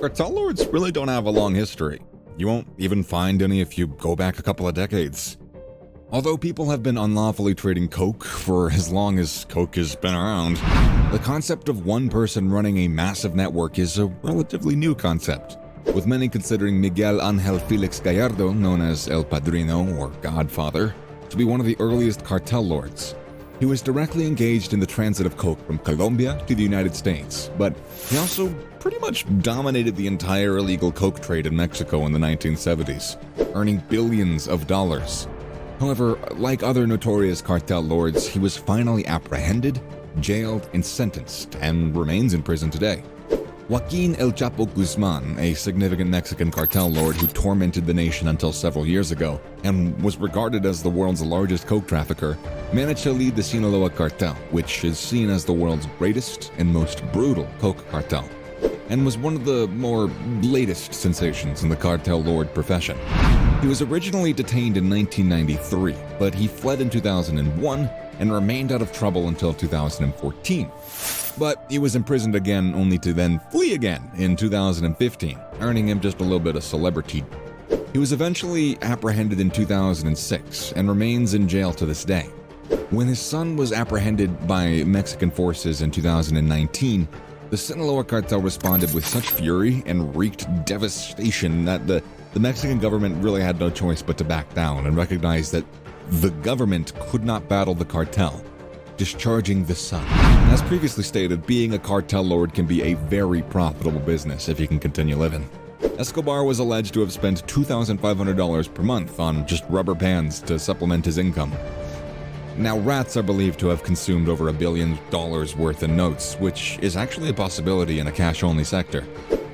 Cartel lords really don't have a long history. You won't even find any if you go back a couple of decades. Although people have been unlawfully trading coke for as long as coke has been around, the concept of one person running a massive network is a relatively new concept, with many considering Miguel Angel Felix Gallardo, known as El Padrino or Godfather, to be one of the earliest cartel lords. He was directly engaged in the transit of coke from Colombia to the United States, but he also pretty much dominated the entire illegal coke trade in Mexico in the 1970s, earning billions of dollars. However, like other notorious cartel lords, he was finally apprehended, jailed, and sentenced, and remains in prison today. Joaquin El Chapo Guzman, a significant Mexican cartel lord who tormented the nation until several years ago, and was regarded as the world's largest coke trafficker, managed to lead the Sinaloa cartel, which is seen as the world's greatest and most brutal coke cartel, and was one of the more latest sensations in the cartel lord profession. He was originally detained in 1993, but he fled in 2001 and remained out of trouble until 2014. But he was imprisoned again only to then flee again in 2015, earning him just a little bit of celebrity. He was eventually apprehended in 2006 and remains in jail to this day. When his son was apprehended by Mexican forces in 2019, the Sinaloa cartel responded with such fury and wreaked devastation that the Mexican government really had no choice but to back down and recognize that the government could not battle the cartel, discharging the son. As previously stated, being a cartel lord can be a very profitable business if you can continue living. Escobar was alleged to have spent $2,500 per month on just rubber bands to supplement his income. Now, rats are believed to have consumed over $1 billion worth in notes, which is actually a possibility in a cash-only sector.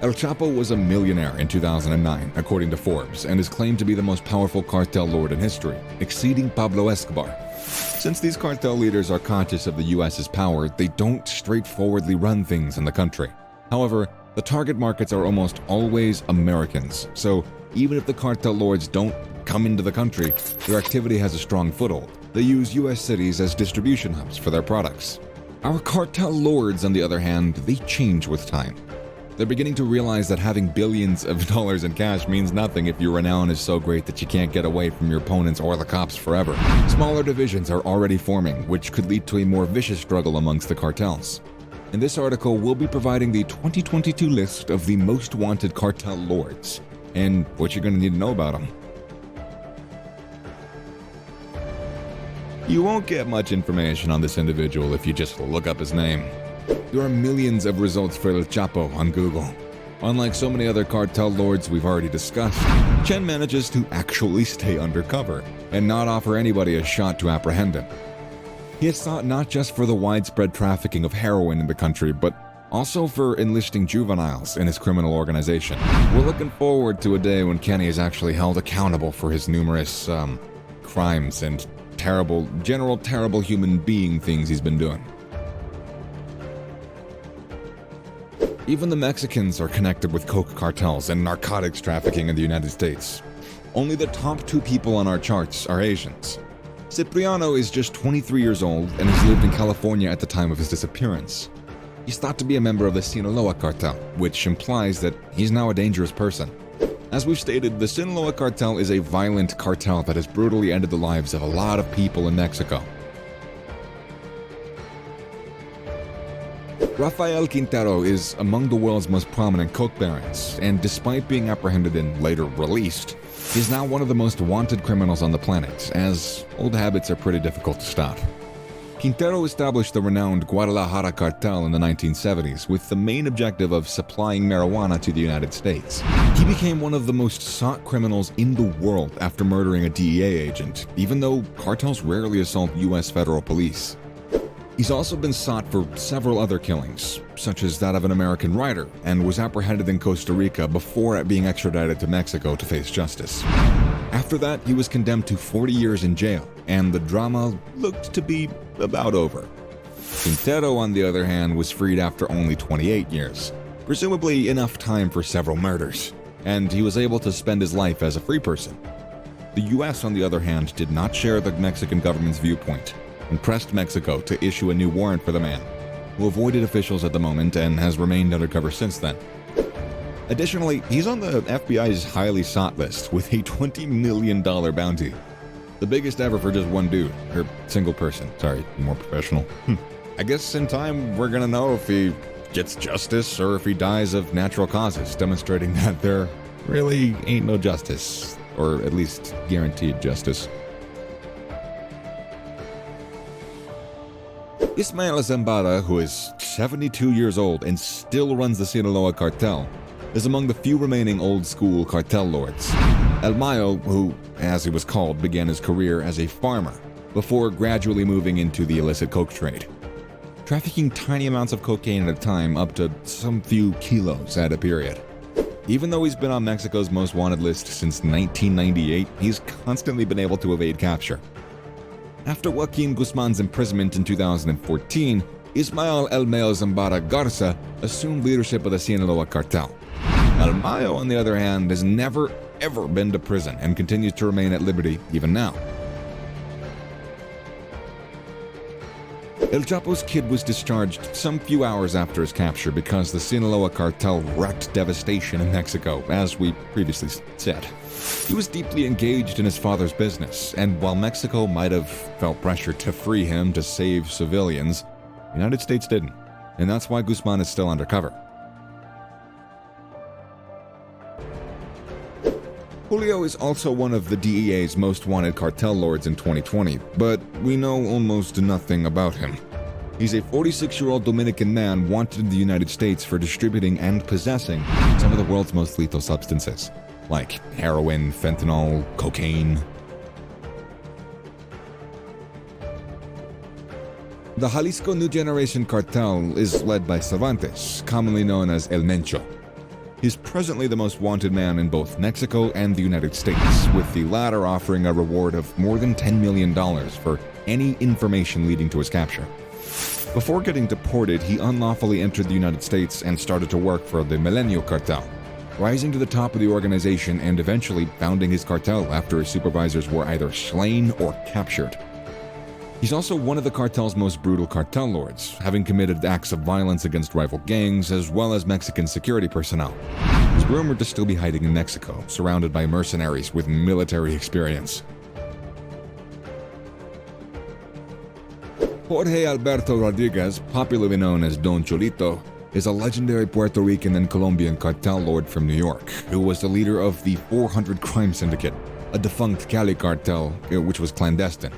El Chapo was a millionaire in 2009, according to Forbes, and is claimed to be the most powerful cartel lord in history, exceeding Pablo Escobar. Since these cartel leaders are conscious of the US's power, they don't straightforwardly run things in the country. However, the target markets are almost always Americans, so even if the cartel lords don't come into the country, their activity has a strong foothold. They use US cities as distribution hubs for their products. Our cartel lords, on the other hand, they change with time. They're beginning to realize that having billions of dollars in cash means nothing if your renown is so great that you can't get away from your opponents or the cops forever. Smaller divisions are already forming, which could lead to a more vicious struggle amongst the cartels. In this article, we'll be providing the 2022 list of the most wanted cartel lords, and what you're going to need to know about them. You won't get much information on this individual if you just look up his name. There are millions of results for El Chapo on Google. Unlike so many other cartel lords we've already discussed, Chen manages to actually stay undercover and not offer anybody a shot to apprehend him. He has sought not just for the widespread trafficking of heroin in the country, but also for enlisting juveniles in his criminal organization. We're looking forward to a day when Kenny is actually held accountable for his numerous crimes and terrible human being things he's been doing. Even the Mexicans are connected with coke cartels and narcotics trafficking in the United States. Only the top 2 people on our charts are Asians. Cipriano is just 23 years old and has lived in California at the time of his disappearance. He's thought to be a member of the Sinaloa cartel, which implies that he's now a dangerous person. As we've stated, the Sinaloa cartel is a violent cartel that has brutally ended the lives of a lot of people in Mexico. Rafael Quintero is among the world's most prominent coke barons, and despite being apprehended and later released, he's now one of the most wanted criminals on the planet, as old habits are pretty difficult to stop. Quintero established the renowned Guadalajara cartel in the 1970s with the main objective of supplying marijuana to the United States. He became one of the most sought criminals in the world after murdering a DEA agent, even though cartels rarely assault US federal police. He's also been sought for several other killings, such as that of an American writer, and was apprehended in Costa Rica before being extradited to Mexico to face justice. After that, he was condemned to 40 years in jail, and the drama looked to be about over. Quintero, on the other hand, was freed after only 28 years, presumably enough time for several murders, and he was able to spend his life as a free person. The US, on the other hand, did not share the Mexican government's viewpoint, and pressed Mexico to issue a new warrant for the man, who avoided officials at the moment and has remained undercover since then. Additionally, he's on the FBI's highly sought list with a $20 million bounty. The biggest ever for just one dude, or single person, sorry, more professional. I guess in time we're gonna know if he gets justice or if he dies of natural causes, demonstrating that there really ain't no justice, or at least guaranteed justice. Ismael Zambada, who is 72 years old and still runs the Sinaloa cartel, is among the few remaining old-school cartel lords. El Mayo, who, as he was called, began his career as a farmer, before gradually moving into the illicit coke trade, trafficking tiny amounts of cocaine at a time, up to some few kilos at a period. Even though he's been on Mexico's most wanted list since 1998, he's constantly been able to evade capture. After Joaquin Guzman's imprisonment in 2014, Ismael El Mayo Zambada Garza assumed leadership of the Sinaloa cartel. El Mayo, on the other hand, has never ever been to prison and continues to remain at liberty even now. El Chapo's kid was discharged some few hours after his capture because the Sinaloa cartel wreaked devastation in Mexico, as we previously said. He was deeply engaged in his father's business, and while Mexico might have felt pressure to free him to save civilians, the United States didn't, and that's why Guzman is still undercover. Julio is also one of the DEA's most wanted cartel lords in 2020, but we know almost nothing about him. He's a 46-year-old Dominican man wanted in the United States for distributing and possessing some of the world's most lethal substances, like heroin, fentanyl, cocaine. The Jalisco New Generation Cartel is led by Cervantes, commonly known as El Mencho. He's presently the most wanted man in both Mexico and the United States, with the latter offering a reward of more than $10 million for any information leading to his capture. Before getting deported, he unlawfully entered the United States and started to work for the Milenio Cartel, rising to the top of the organization and eventually founding his cartel after his supervisors were either slain or captured. He's also one of the cartel's most brutal cartel lords, having committed acts of violence against rival gangs as well as Mexican security personnel. He's rumored to still be hiding in Mexico, surrounded by mercenaries with military experience. Jorge Alberto Rodriguez, popularly known as Don Cholito, is a legendary Puerto Rican and Colombian cartel lord from New York, who was the leader of the 400 Crime Syndicate, a defunct Cali cartel which was clandestine.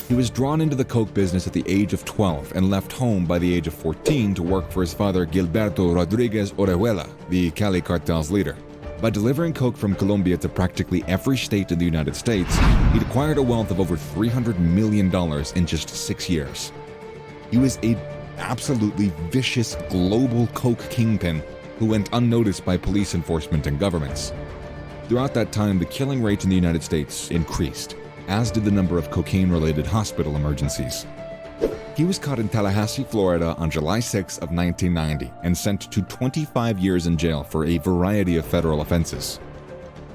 He was drawn into the coke business at the age of 12 and left home by the age of 14 to work for his father Gilberto Rodriguez Orejuela, the Cali cartel's leader. By delivering coke from Colombia to practically every state in the United States, he'd acquired a wealth of over $300 million in just 6 years. He was an absolutely vicious global coke kingpin who went unnoticed by police enforcement and governments. Throughout that time, the killing rate in the United States increased, as did the number of cocaine-related hospital emergencies. He was caught in Tallahassee, Florida on July 6 of 1990 and sent to 25 years in jail for a variety of federal offenses.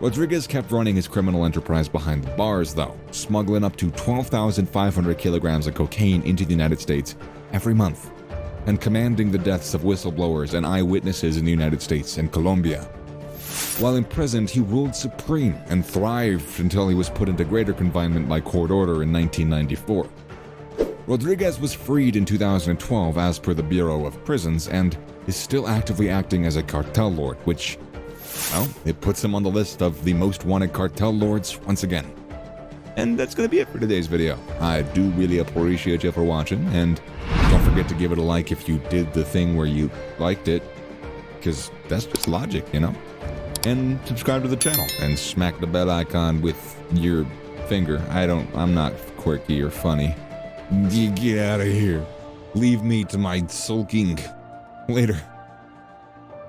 Rodriguez kept running his criminal enterprise behind the bars, though, smuggling up to 12,500 kilograms of cocaine into the United States every month, and commanding the deaths of whistleblowers and eyewitnesses in the United States and Colombia. While imprisoned, he ruled supreme and thrived until he was put into greater confinement by court order in 1994. Rodriguez was freed in 2012 as per the Bureau of Prisons and is still actively acting as a cartel lord, which, well, it puts him on the list of the most wanted cartel lords once again. And that's going to be it for today's video. I do really appreciate you for watching, and don't forget to give it a like if you did the thing where you liked it, because that's just logic, you know? And subscribe to the channel and smack the bell icon with your finger. I'm not quirky or funny. Get out of here. Leave me to my sulking. Later.